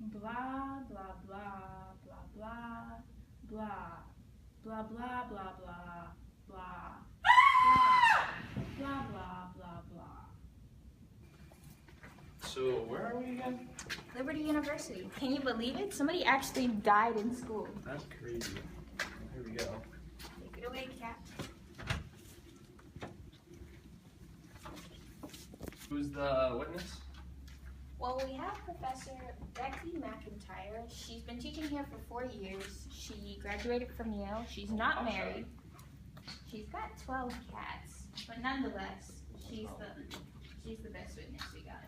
Blah, blah, blah, blah, blah, blah, blah, blah, blah, blah, blah, blah, blah, blah, blah. So where are we again? Liberty University. Can you believe it? Somebody actually died in school. That's crazy. Here we go. Take it away, Kat. Who's the witness? Well, we have Professor Becky McIntyre. She's been teaching here for 4 years. She graduated from Yale. She's not married. She's got 12 cats, but nonetheless, she's the best witness we got.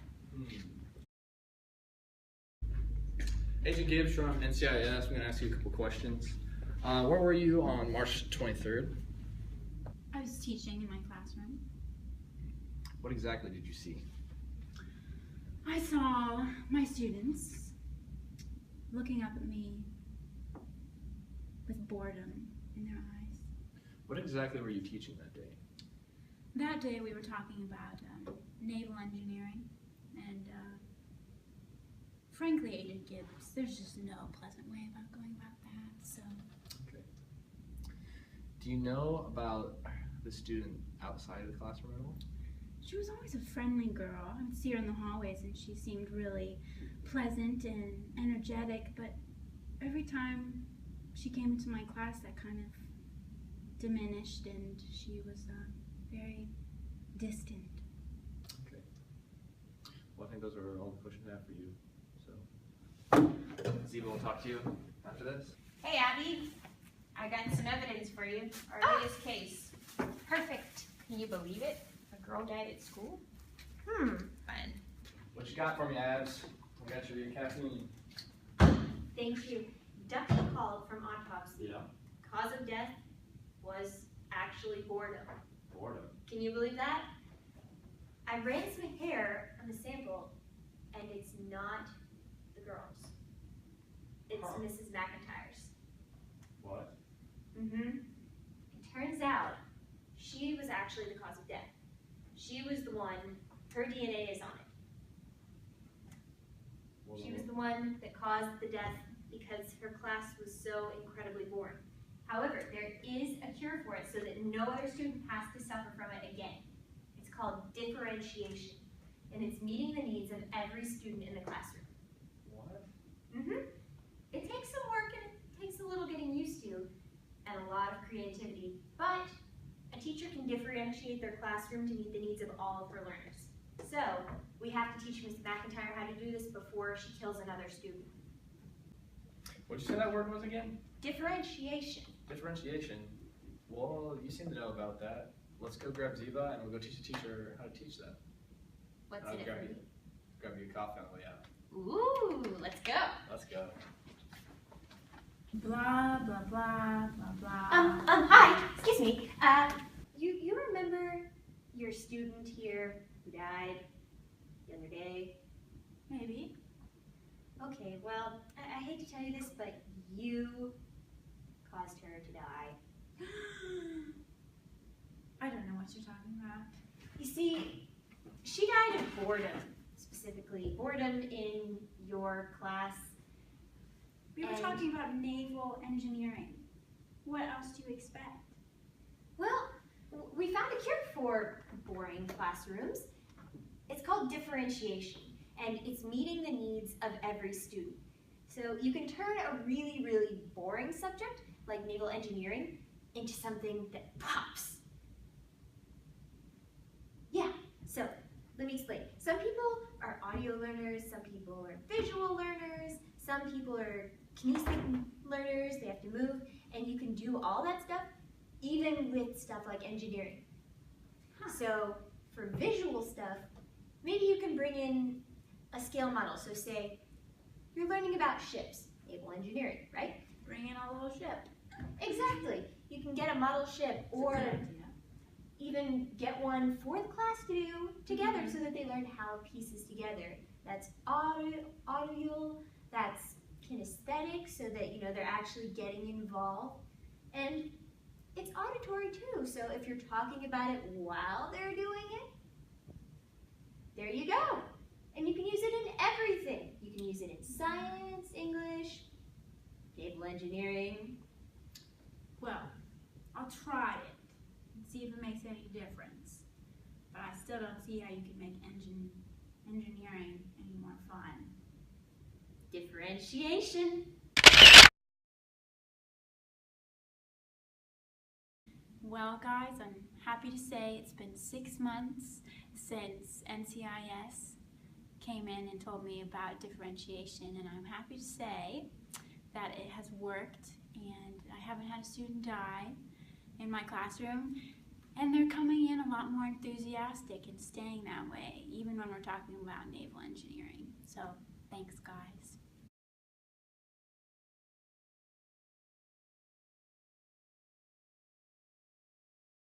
Agent Gibbs from NCIS. I'm going to ask you a couple questions. Where were you on March 23rd? I was teaching in my classroom. What exactly did you see? I saw my students looking up at me with boredom in their eyes. What exactly were you teaching that day? That day we were talking about naval engineering, and frankly, Agent Gibbs, there's just no pleasant way about going about that, so. Okay. Do you know about the student outside of the classroom at all? She was always a friendly girl. I would see her in the hallways and she seemed really pleasant and energetic, but every time she came into my class that kind of diminished and she was very distant. Okay. Well, I think those are all the questions I have for you. So, Ziva will talk to you after this. Hey, Abby. I got some evidence for you. Our latest case. Perfect. Can you believe it? A girl died at school? Fun. What you got for me, Abs? I got your caffeine. Thank you. Ducky called from autopsy. Yeah. Cause of death was actually boredom. Boredom. Can you believe that? I ran some hair on the sample, and it's not the girl's. It's Mrs. McIntyre's. What? It turns out she was actually the cause of death. She was the one, her DNA is on it. She was the one that caused the death because her class was so incredibly boring. However, there is a cure for it so that no other student has to suffer from it again. It's called differentiation, and it's meeting the needs of every student in the classroom. What? It takes some work and it takes a little getting used to and a lot of creativity, but a teacher can differentiate their classroom to meet the needs of all of her learners. So, we have to teach Ms. McIntyre how to do this before she kills another student. What did you say that word was again? Differentiation. Differentiation. Well, you seem to know about that. Let's go grab Ziva and we'll go teach the teacher how to teach that. What's I'll in it grab for you. me? Grab you a coffee on the way out. Ooh, let's go. Let's go. Blah, blah, blah, blah, blah. Hi, excuse me. You remember your student here who died the other day? Maybe. Okay, well, I hate to tell you this, but you caused her to die. I don't know what you're talking about. You see, she died of boredom, specifically boredom in your class. We were talking about naval engineering. What else do you expect? Well, we found a cure for boring classrooms. It's called differentiation, and it's meeting the needs of every student. So you can turn a really, really boring subject, like naval engineering, into something that pops. Yeah, so let me explain. Some people are audio learners, some people are visual learners, some people are kinesthetic learners, they have to move, and you can do all that stuff even with stuff like engineering. So for visual stuff, maybe you can bring in a scale model. So say you're learning about ships, naval engineering, right? Bring in a little ship. Exactly. You can get a model ship or even get one for the class to do together so that they learn how it pieces together. That's audio, that's kinesthetic, so that they're actually getting involved. And it's auditory too, so if you're talking about it while they're doing it, there you go. And you can use it in everything. You can can use it in science, English, naval engineering. Well, I'll try it and see if it makes any difference. But I still don't see how you can make engineering any more fun. Differentiation. Well, guys, I'm happy to say it's been 6 months since NCIS came in and told me about differentiation, and I'm happy to say that it has worked, and I haven't had a student die in my classroom, and they're coming in a lot more enthusiastic and staying that way, even when we're talking about naval engineering. So, thanks, guys.